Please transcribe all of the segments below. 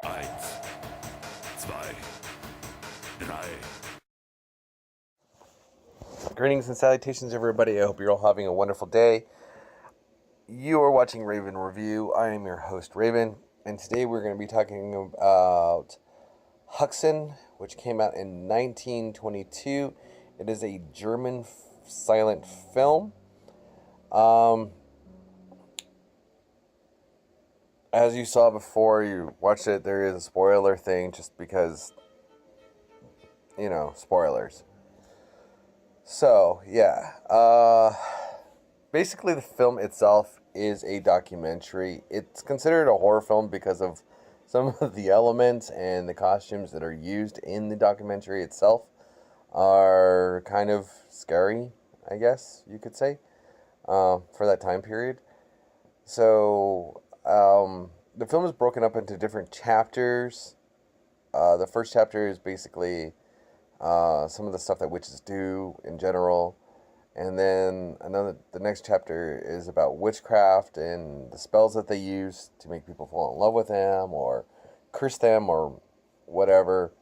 Eins, zwei, drei. Greetings and salutations, everybody. I hope you're all having a wonderful day. You are watching Raven Review. I am your host, Raven, and today we're going to be talking about Haxan, which came out in 1922. It is a German silent film. As you saw before you watched it, there is a spoiler thing just because, spoilers. So, yeah. Basically, the film itself is a documentary. It's considered a horror film because of some of the elements and the costumes that are used in the documentary itself are kind of scary, I guess you could say, for that time period. So, the film is broken up into different chapters. The first chapter is basically some of the stuff that witches do in general. And then the next chapter is about witchcraft and the spells that they use to make people fall in love with them or curse them or whatever.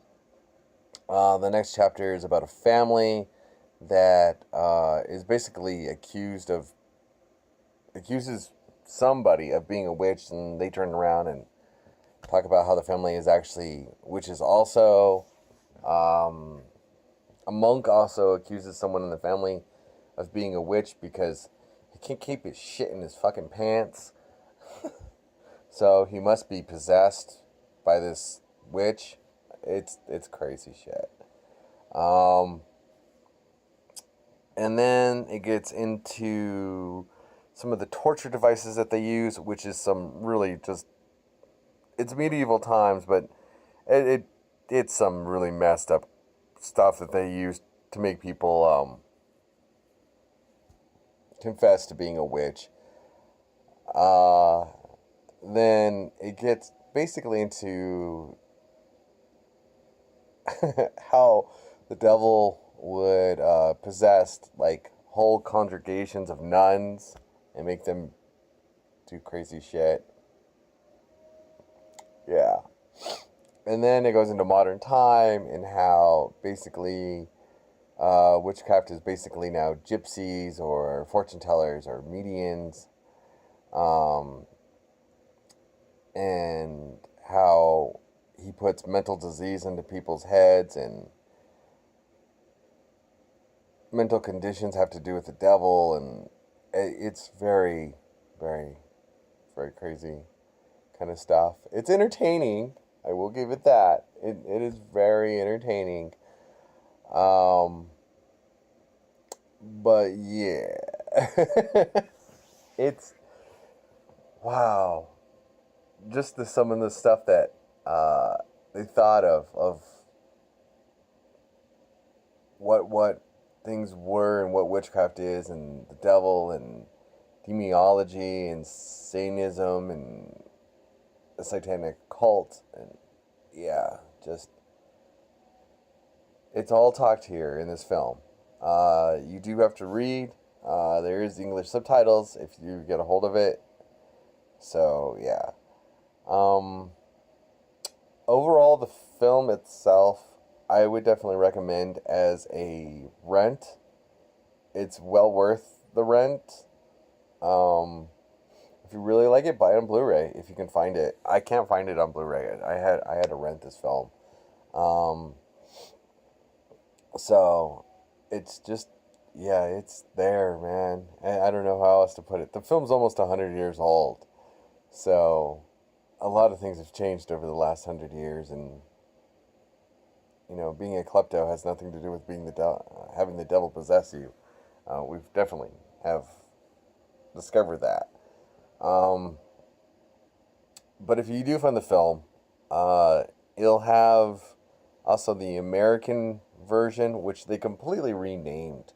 The next chapter is about a family that is basically accuses somebody of being a witch, and they turn around and talk about how the family is actually witches also. A monk also accuses someone in the family of being a witch because he can't keep his shit in his fucking pants. So he must be possessed by this witch. It's crazy shit. And then it gets into some of the torture devices that they use, which is some really it's medieval times, but it's some really messed up stuff that they use to make people confess to being a witch. Then it gets basically into how the devil would possess like whole congregations of nuns and make them do crazy shit. Yeah. And then it goes into modern time and how basically witchcraft is basically now gypsies or fortune tellers or mediums. And how he puts mental disease into people's heads, and mental conditions have to do with the devil, and it's very, very, very crazy kind of stuff. It's entertaining. I will give it that. It is very entertaining. But yeah. It's wow. Just some of the stuff that they thought of what things were and what witchcraft is and the devil and demonology and Satanism and a satanic cult, and yeah, just it's all talked here in this film. You do have to read. There is English subtitles if you get a hold of it. So yeah. Overall, the film itself, I would definitely recommend as a rent. It's well worth the rent. If you really like it, buy it on Blu-ray if you can find it. I can't find it on Blu-ray. I had to rent this film. So it's just, yeah, it's there, man. I don't know how else to put it. The film's almost 100 years old. So a lot of things have changed over the last 100 years, and being a klepto has nothing to do with being having the devil possess you. We've definitely have discovered that. But if you do find the film, it'll have also the American version, which they completely renamed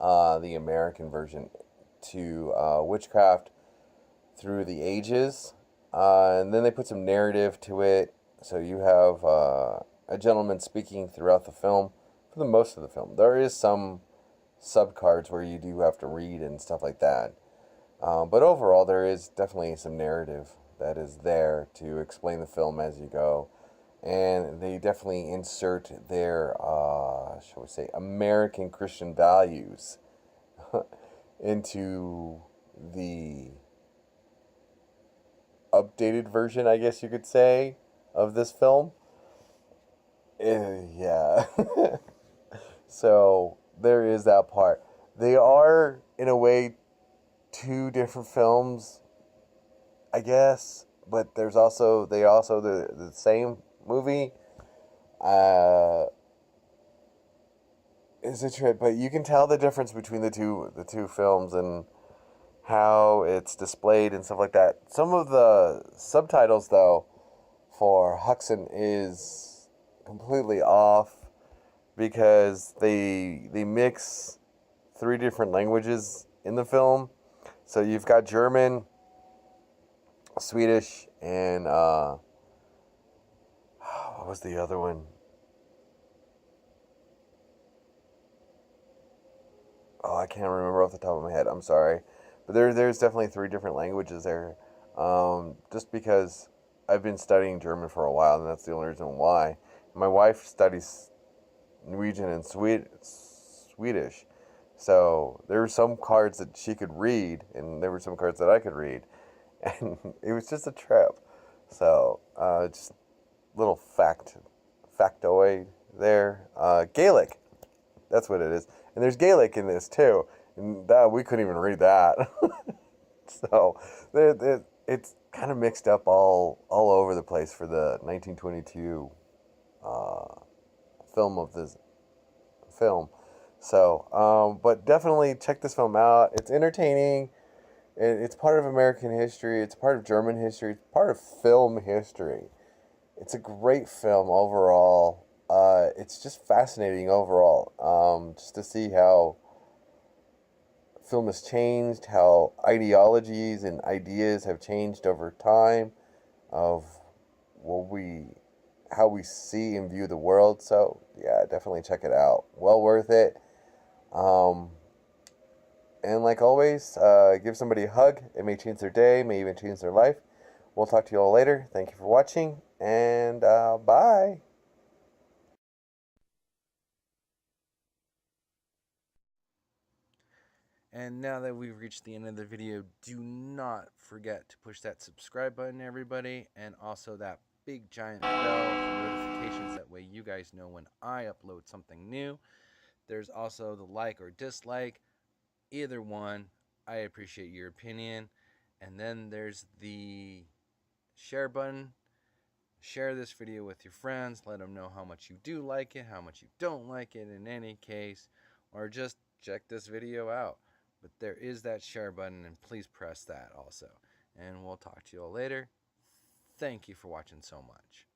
the American version to Witchcraft Through the Ages. And then they put some narrative to it. So you have a gentleman speaking throughout the film for the most of the film. There is some subcards where you do have to read and stuff like that. But overall, there is definitely some narrative that is there to explain the film as you go. And they definitely insert their, shall we say, American Christian values into the updated version, I guess you could say, of this film. Yeah. So there is that part. They are, in a way, two different films, I guess, but they also the same movie. Uh, is it true? But you can tell the difference between the two films and how it's displayed and stuff like that. Some of the subtitles, though, for Haxan is completely off because they mix three different languages in the film. So you've got German, Swedish, and what was the other one? Oh, I can't remember off the top of my head. I'm sorry, but there's definitely three different languages there. Just because I've been studying German for a while, and that's the only reason why. My wife studies Norwegian and Swedish, so there were some cards that she could read, and there were some cards that I could read, and it was just a trip. So just little factoid there. Gaelic, that's what it is, and there's Gaelic in this too, and that we couldn't even read that. So it's kind of mixed up all over the place for the 1922 film of this film. So, but definitely check this film out. It's entertaining. It's part of American history. It's part of German history. It's part of film history. It's a great film overall. It's just fascinating overall. Just to see how film has changed, how ideologies and ideas have changed over time, of how we see and view the world. So yeah, definitely check it out. Well worth it. Um, and like always, give somebody a hug. It may change their day, may even change their life. We'll talk to you all later. Thank you for watching, and bye. And now that we've reached the end of the video, do not forget to push that subscribe button, everybody, and also that big giant bell for notifications. That way you guys know when I upload something new. There's also the like or dislike. Either one, I appreciate your opinion. And then there's the share button. Share this video with your friends. Let them know how much you do like it, how much you don't like it in any case. Or just check this video out. But there is that share button, and please press that also. And we'll talk to you all later. Thank you for watching so much.